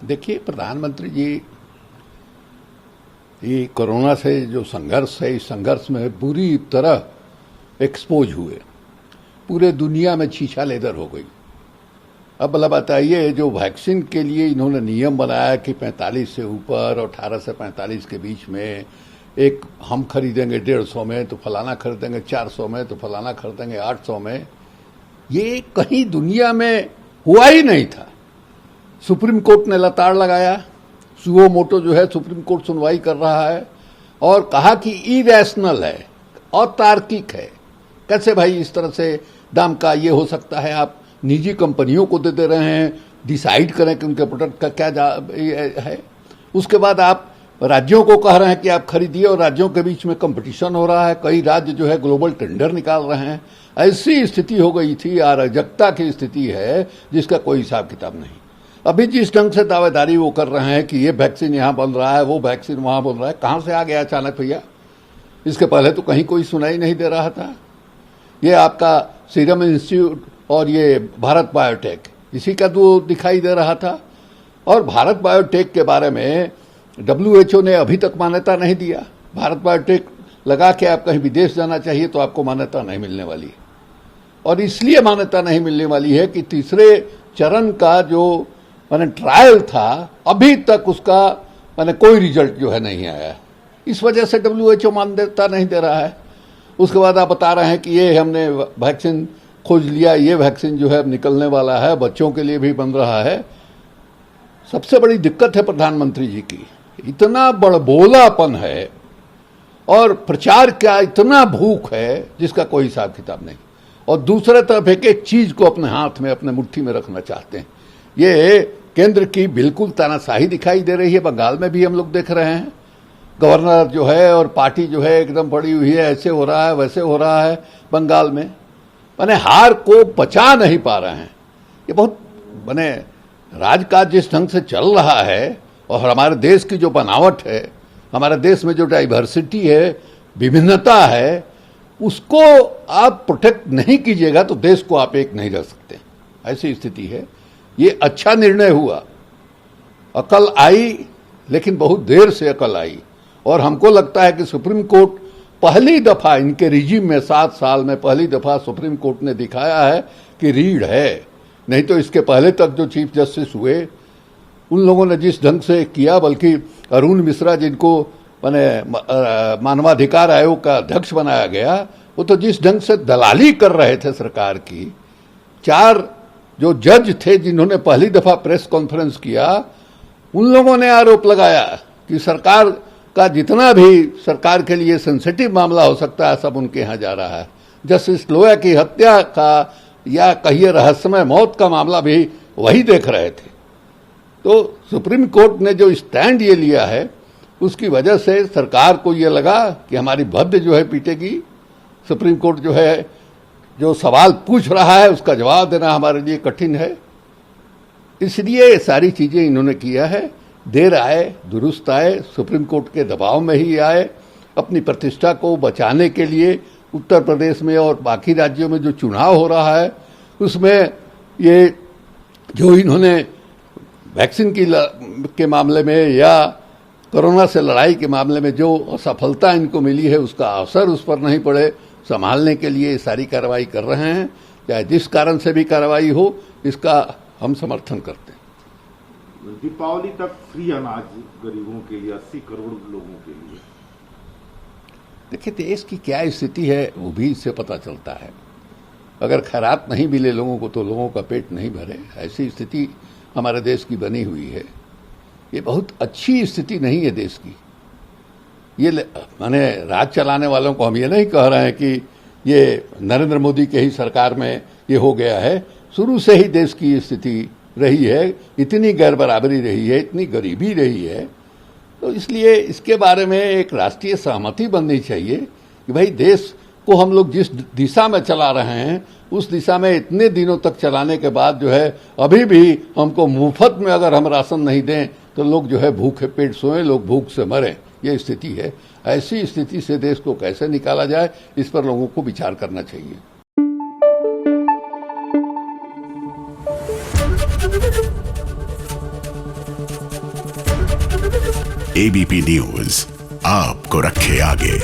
देखिए, प्रधानमंत्री जी ये कोरोना से जो संघर्ष है, इस संघर्ष में बुरी तरह एक्सपोज हुए। पूरे दुनिया में छीछा लेदर हो गई। अब भला बताइए, जो वैक्सीन के लिए इन्होंने नियम बनाया कि 45 से ऊपर और 18 से 45 के बीच में एक हम खरीदेंगे 150 में, तो फलाना खरीदेंगे 400 में, तो फलाना खरीदेंगे 800 में, ये कहीं दुनिया में हुआ ही नहीं था। सुप्रीम कोर्ट ने लताड़ लगाया। सुओ मोटो जो है सुप्रीम कोर्ट सुनवाई कर रहा है और कहा कि इरेशनल है, अतार्किक है। कैसे भाई इस तरह से दाम का ये हो सकता है? आप निजी कंपनियों को दे रहे हैं, डिसाइड करें कि उनके प्रोडक्ट का क्या है। उसके बाद आप राज्यों को कह रहे हैं कि आप खरीदिए, और राज्यों के बीच में कंपटीशन हो रहा है। कई राज्य जो है ग्लोबल टेंडर निकाल रहे हैं। ऐसी स्थिति हो गई थी, अराजकता की स्थिति है जिसका कोई हिसाब किताब नहीं। अभी जिस ढंग से दावेदारी वो कर रहे हैं कि ये वैक्सीन यहां बन रहा है, वो वैक्सीन वहां बन रहा है, कहां से आ गया अचानक भैया? इसके पहले तो कहीं कोई सुनाई नहीं दे रहा था। ये आपका सीरम इंस्टीट्यूट और ये भारत बायोटेक, इसी का तो दिखाई दे रहा था। और भारत बायोटेक के बारे में WHO ने अभी तक मान्यता नहीं दिया। भारत बायोटेक लगा के आप कहीं विदेश जाना चाहिए तो आपको मान्यता नहीं मिलने वाली है। और इसलिए मान्यता नहीं मिलने वाली है कि तीसरे चरण का जो ट्रायल था, अभी तक उसका कोई रिजल्ट जो है नहीं आया। इस वजह से WHO मान्यता नहीं दे रहा है। उसके बाद आप बता रहे हैं कि ये हमने वैक्सीन खोज लिया, ये वैक्सीन जो है अब निकलने वाला है, बच्चों के लिए भी बन रहा है। सबसे बड़ी दिक्कत है प्रधानमंत्री जी की, इतना बड़बोलापन है और प्रचार का इतना भूख है जिसका कोई हिसाब किताब नहीं। और दूसरे तरफ एक एक चीज को अपने हाथ में, अपने मुट्ठी में रखना चाहते हैं। ये केंद्र की बिल्कुल तानाशाही दिखाई दे रही है। बंगाल में भी हम लोग देख रहे हैं, गवर्नर जो है और पार्टी जो है एकदम पड़ी हुई है, ऐसे हो रहा है वैसे हो रहा है। बंगाल में हार को बचा नहीं पा रहे हैं। ये बहुत राजकाज जिस ढंग से चल रहा है और हमारे देश की जो बनावट है, हमारे देश में जो डाइवर्सिटी है, विभिन्नता है, उसको आप प्रोटेक्ट नहीं कीजिएगा तो देश को आप एक नहीं रख सकते। ऐसी स्थिति है। ये अच्छा निर्णय हुआ, अकल आई, लेकिन बहुत देर से अकल आई। और हमको लगता है कि सुप्रीम कोर्ट पहली दफा इनके रिजीम में 7 साल में पहली दफा सुप्रीम कोर्ट ने दिखाया है कि रीढ़ है। नहीं तो इसके पहले तक जो चीफ जस्टिस हुए, उन लोगों ने जिस ढंग से किया, बल्कि अरुण मिश्रा जिनको मानवाधिकार आयोग का अध्यक्ष बनाया गया, वो तो जिस ढंग से दलाली कर रहे थे सरकार की। 4 जो जज थे जिन्होंने पहली दफा प्रेस कॉन्फ्रेंस किया, उन लोगों ने आरोप लगाया कि सरकार का जितना भी सरकार के लिए सेंसिटिव मामला हो सकता है सब उनके यहां जा रहा है। जस्टिस लोया की हत्या का या कहिए रहस्यमय मौत का मामला भी वही देख रहे थे। तो सुप्रीम कोर्ट ने जो स्टैंड ये लिया है, उसकी वजह से सरकार को ये लगा कि हमारी भद्द जो है पीटेगी। सुप्रीम कोर्ट जो है जो सवाल पूछ रहा है उसका जवाब देना हमारे लिए कठिन है। इसलिए सारी चीजें इन्होंने किया है। देर आए दुरुस्त आए, सुप्रीम कोर्ट के दबाव में ही आए। अपनी प्रतिष्ठा को बचाने के लिए उत्तर प्रदेश में और बाकी राज्यों में जो चुनाव हो रहा है, उसमें ये जो इन्होंने वैक्सीन के मामले में या कोरोना से लड़ाई के मामले में जो असफलता इनको मिली है, उसका असर उस पर नहीं पड़े, संभालने के लिए सारी कार्रवाई कर रहे हैं। चाहे जिस कारण से भी कार्रवाई हो, इसका हम समर्थन करते हैं। दीपावली तक फ्री अनाज गरीबों के लिए, 80 करोड़ लोगों के लिए। देखिए, देश की क्या स्थिति है वो भी इससे पता चलता है। अगर खैरात नहीं मिले लोगों को तो लोगों का पेट नहीं भरे। ऐसी स्थिति हमारे देश की बनी हुई है। ये बहुत अच्छी स्थिति नहीं है देश की। ये राज चलाने वालों को हम ये नहीं कह रहे हैं कि ये नरेंद्र मोदी के ही सरकार में ये हो गया है। शुरू से ही देश की स्थिति रही है, इतनी गैर बराबरी रही है, इतनी गरीबी रही है। तो इसलिए इसके बारे में एक राष्ट्रीय सहमति बननी चाहिए कि भाई देश को हम लोग जिस दिशा में चला रहे हैं, उस दिशा में इतने दिनों तक चलाने के बाद जो है अभी भी हमको मुफ्त में अगर हम राशन नहीं दें तो लोग जो है भूखे पेट सोएं, लोग भूख से मरें। ये स्थिति है। ऐसी स्थिति से देश को कैसे निकाला जाए, इस पर लोगों को विचार करना चाहिए। एबीपी न्यूज आपको रखे आगे।